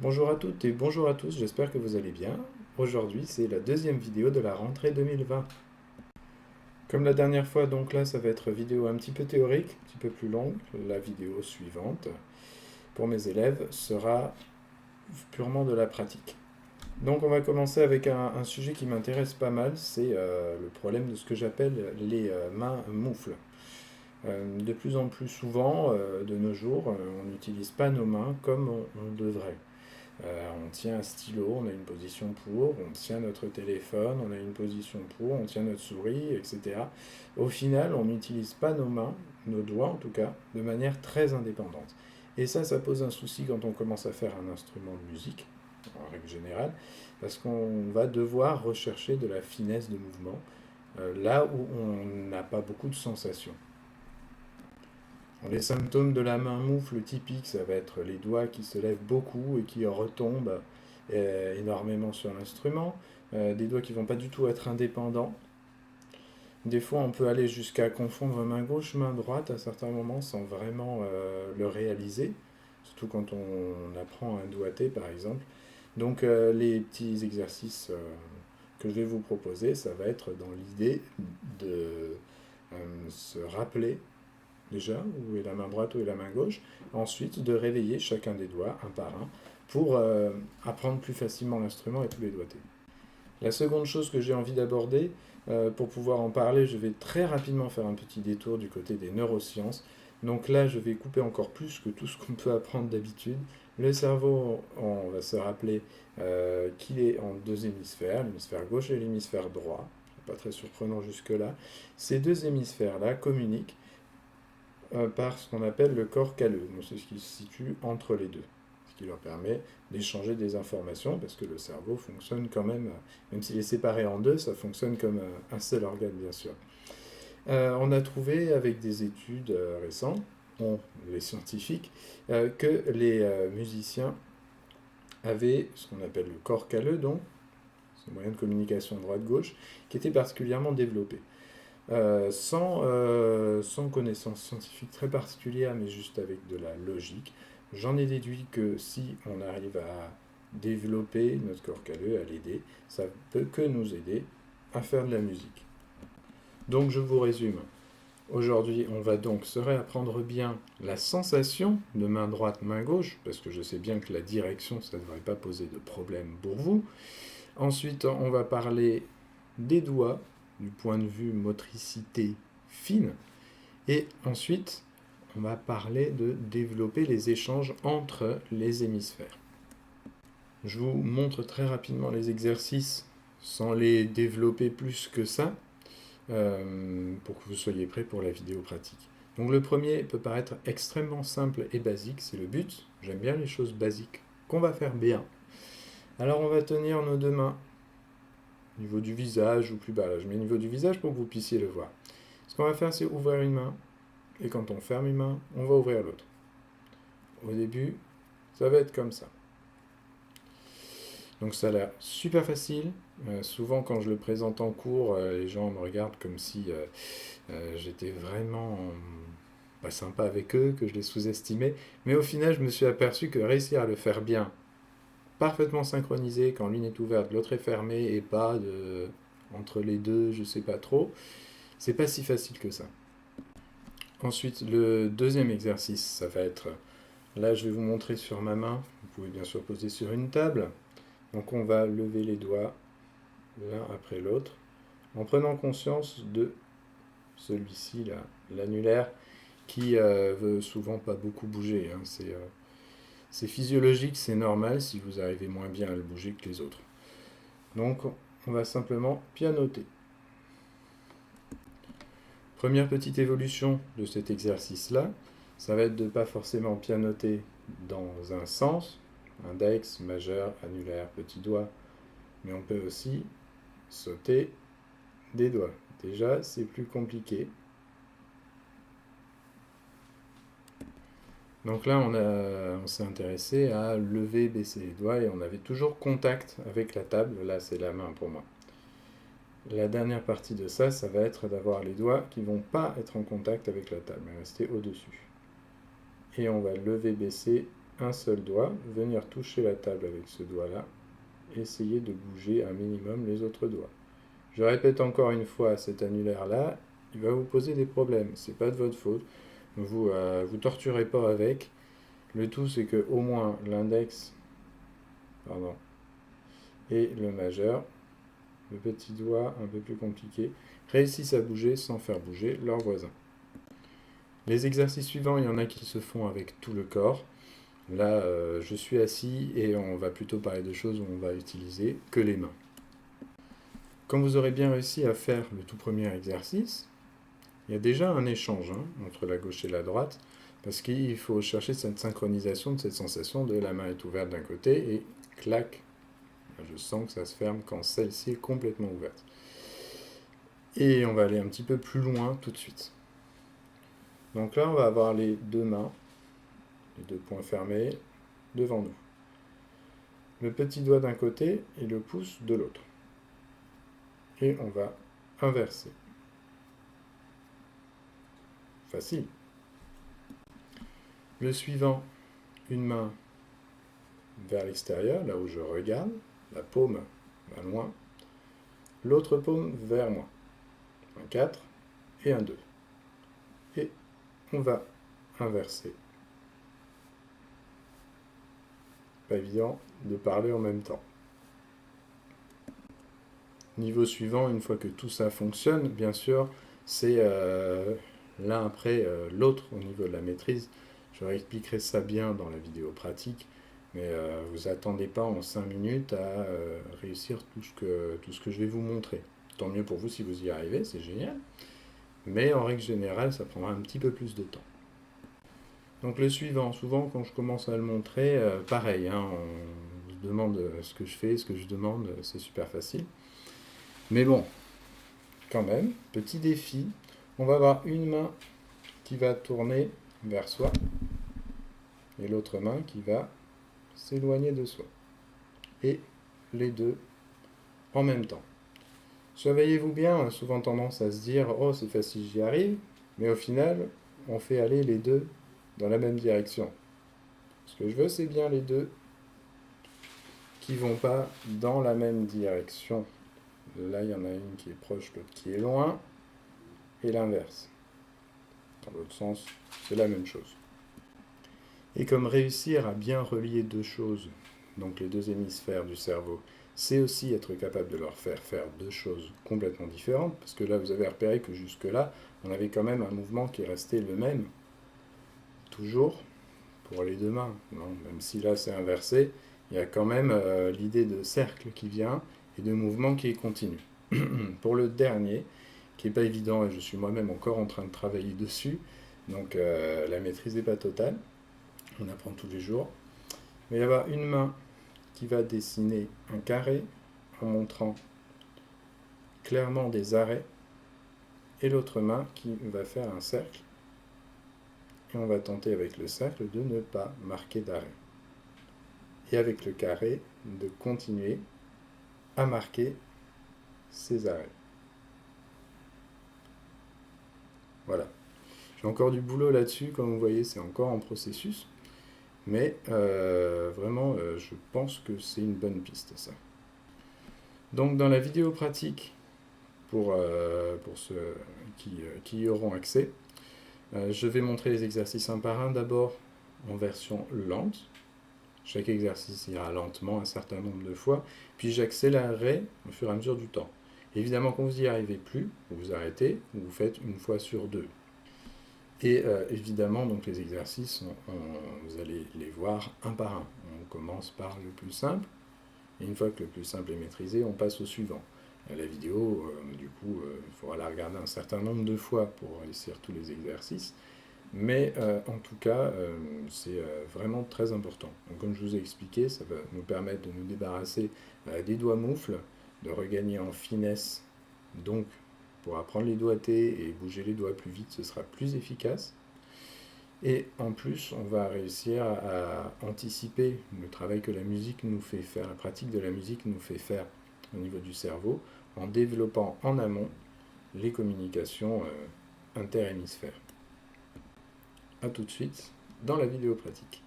Bonjour à toutes et bonjour à tous, j'espère que vous allez bien. Aujourd'hui, c'est la deuxième vidéo de la rentrée 2020. Comme la dernière fois, donc là, ça va être vidéo un petit peu théorique, un petit peu plus longue. La vidéo suivante, pour mes élèves, sera purement de la pratique. Donc on va commencer avec un sujet qui m'intéresse pas mal, c'est le problème de ce que j'appelle les mains moufles. De plus en plus souvent, de nos jours, on n'utilise pas nos mains comme on devrait. On tient un stylo, on a une position pour, on tient notre téléphone, on a une position pour, on tient notre souris, etc. Au final, on n'utilise pas nos mains, nos doigts en tout cas, de manière très indépendante. Et ça pose un souci quand on commence à faire un instrument de musique, en règle générale, parce qu'on va devoir rechercher de la finesse de mouvement, là où on n'a pas beaucoup de sensations. Les symptômes de la main moufle typiques, ça va être les doigts qui se lèvent beaucoup et qui retombent énormément sur l'instrument, des doigts qui ne vont pas du tout être indépendants. Des fois, on peut aller jusqu'à confondre main gauche, main droite à certains moments sans vraiment le réaliser, surtout quand on apprend un doigté par exemple. Donc les petits exercices que je vais vous proposer, ça va être dans l'idée de se rappeler déjà, où est la main droite, où est la main gauche. Ensuite, de réveiller chacun des doigts, un par un, pour apprendre plus facilement l'instrument et tous les doigtés. La seconde chose que j'ai envie d'aborder, pour pouvoir en parler, je vais très rapidement faire un petit détour du côté des neurosciences. Donc là, je vais couper encore plus que tout ce qu'on peut apprendre d'habitude. Le cerveau, on va se rappeler qu'il est en deux hémisphères, l'hémisphère gauche et l'hémisphère droit. Pas très surprenant jusque-là. Ces deux hémisphères-là communiquent par ce qu'on appelle le corps calleux. Donc c'est ce qui se situe entre les deux, ce qui leur permet d'échanger des informations, parce que le cerveau fonctionne quand même s'il est séparé en deux, ça fonctionne comme un seul organe, bien sûr. On a trouvé avec des études récentes, les scientifiques, que les musiciens avaient ce qu'on appelle le corps calleux, donc, ce moyen de communication droite-gauche, qui était particulièrement développé. Sans connaissance scientifique très particulière, mais juste avec de la logique, j'en ai déduit que si on arrive à développer notre corps calleux, à l'aider, ça peut que nous aider à faire de la musique. Donc je vous résume. Aujourd'hui, on va donc se réapprendre bien la sensation de main droite, main gauche, parce que je sais bien que la direction, ça ne devrait pas poser de problème pour vous. Ensuite, on va parler des doigts, du point de vue motricité fine. Et ensuite, on va parler de développer les échanges entre les hémisphères. Je vous montre très rapidement les exercices sans les développer plus que ça, pour que vous soyez prêts pour la vidéo pratique. Donc le premier peut paraître extrêmement simple et basique, c'est le but. J'aime bien les choses basiques qu'on va faire bien. Alors on va tenir nos deux mains au niveau du visage ou plus bas. Là, je mets au niveau du visage pour que vous puissiez le voir. Ce qu'on va faire, c'est ouvrir une main. Et quand on ferme une main, on va ouvrir l'autre. Au début, ça va être comme ça. Donc ça a l'air super facile. Souvent, quand je le présente en cours, les gens me regardent comme si j'étais vraiment pas sympa avec eux, que je les sous-estimais. Mais au final, je me suis aperçu que réussir à le faire bien, parfaitement synchronisé, quand l'une est ouverte, l'autre est fermée, et pas entre les deux, je sais pas trop, c'est pas si facile que ça. Ensuite, le deuxième exercice, ça va être, là je vais vous montrer sur ma main, vous pouvez bien sûr poser sur une table. Donc on va lever les doigts l'un après l'autre, en prenant conscience de celui-ci, là, l'annulaire, qui veut souvent pas beaucoup bouger. Hein. C'est physiologique, c'est normal si vous arrivez moins bien à le bouger que les autres. Donc on va simplement pianoter. Première petite évolution de cet exercice-là, ça va être de ne pas forcément pianoter dans un sens, index, majeur, annulaire, petit doigt, mais on peut aussi sauter des doigts. Déjà, c'est plus compliqué. Donc là, on s'est intéressé à lever, baisser les doigts et on avait toujours contact avec la table. Là, c'est la main pour moi. La dernière partie de ça, ça va être d'avoir les doigts qui ne vont pas être en contact avec la table, mais rester au-dessus. Et on va lever, baisser un seul doigt, venir toucher la table avec ce doigt-là, essayer de bouger un minimum les autres doigts. Je répète encore une fois, cet annulaire-là, il va vous poser des problèmes. C'est pas de votre faute. Vous vous torturez pas avec. Le tout, c'est que au moins l'index, et le majeur, le petit doigt un peu plus compliqué, réussissent à bouger sans faire bouger leurs voisins. Les exercices suivants, il y en a qui se font avec tout le corps. Là, je suis assis et on va plutôt parler de choses où on va utiliser que les mains. Quand vous aurez bien réussi à faire le tout premier exercice, il y a déjà un échange entre la gauche et la droite, parce qu'il faut chercher cette synchronisation de cette sensation de la main est ouverte d'un côté et clac, je sens que ça se ferme quand celle-ci est complètement ouverte. Et on va aller un petit peu plus loin tout de suite. Donc là, on va avoir les deux mains, les deux poings fermés, devant nous. Le petit doigt d'un côté et le pouce de l'autre. Et on va inverser. Facile. Le suivant, une main vers l'extérieur, là où je regarde, la paume va loin, l'autre paume vers moi. Un 4 et un 2. Et on va inverser. Pas évident de parler en même temps. Niveau suivant, une fois que tout ça fonctionne, bien sûr, c'est l'un après l'autre au niveau de la maîtrise. Je réexpliquerai ça bien dans la vidéo pratique, mais vous attendez pas en 5 minutes à réussir tout ce que je vais vous montrer. Tant mieux pour vous si vous y arrivez, c'est génial. Mais en règle générale, ça prendra un petit peu plus de temps. Donc le suivant, souvent quand je commence à le montrer, pareil, on se demande ce que je fais, ce que je demande, c'est super facile. Mais bon, quand même, petit défi, on va avoir une main qui va tourner vers soi et l'autre main qui va s'éloigner de soi. Et les deux en même temps. Surveillez-vous bien, on a souvent tendance à se dire « Oh, c'est facile, j'y arrive », mais au final, on fait aller les deux dans la même direction. Ce que je veux, c'est bien les deux qui ne vont pas dans la même direction. Là, il y en a une qui est proche, l'autre qui est loin, et l'inverse. Dans l'autre sens, c'est la même chose. Et comme réussir à bien relier deux choses, donc les deux hémisphères du cerveau, c'est aussi être capable de leur faire faire deux choses complètement différentes, parce que là, vous avez repéré que jusque-là, on avait quand même un mouvement qui restait le même, toujours, pour les deux mains. Non, même si là, c'est inversé, il y a quand même l'idée de cercle qui vient et de mouvement qui est continu. Pour le dernier, qui n'est pas évident, et je suis moi-même encore en train de travailler dessus, donc la maîtrise n'est pas totale, on apprend tous les jours. Il va y avoir une main qui va dessiner un carré en montrant clairement des arrêts, et l'autre main qui va faire un cercle, et on va tenter avec le cercle de ne pas marquer d'arrêt. Et avec le carré, de continuer à marquer ces arrêts. Voilà. J'ai encore du boulot là-dessus, comme vous voyez, c'est encore en processus. Mais vraiment, je pense que c'est une bonne piste, ça. Donc, dans la vidéo pratique, pour ceux qui y auront accès, je vais montrer les exercices un par un, d'abord en version lente. Chaque exercice ira lentement un certain nombre de fois, puis j'accélérerai au fur et à mesure du temps. Évidemment, quand vous n'y arrivez plus, vous vous arrêtez, vous faites une fois sur deux. Et évidemment, donc les exercices, vous allez les voir un par un. On commence par le plus simple, et une fois que le plus simple est maîtrisé, on passe au suivant. La vidéo, du coup, il faudra la regarder un certain nombre de fois pour réussir tous les exercices. Mais en tout cas, c'est vraiment très important. Donc, comme je vous ai expliqué, ça va nous permettre de nous débarrasser des doigts moufles, de regagner en finesse. Donc, pour apprendre les doigtés et bouger les doigts plus vite, ce sera plus efficace. Et en plus, on va réussir à anticiper le travail que la musique nous fait faire, la pratique de la musique nous fait faire au niveau du cerveau, en développant en amont les communications interhémisphères. A tout de suite dans la vidéo pratique.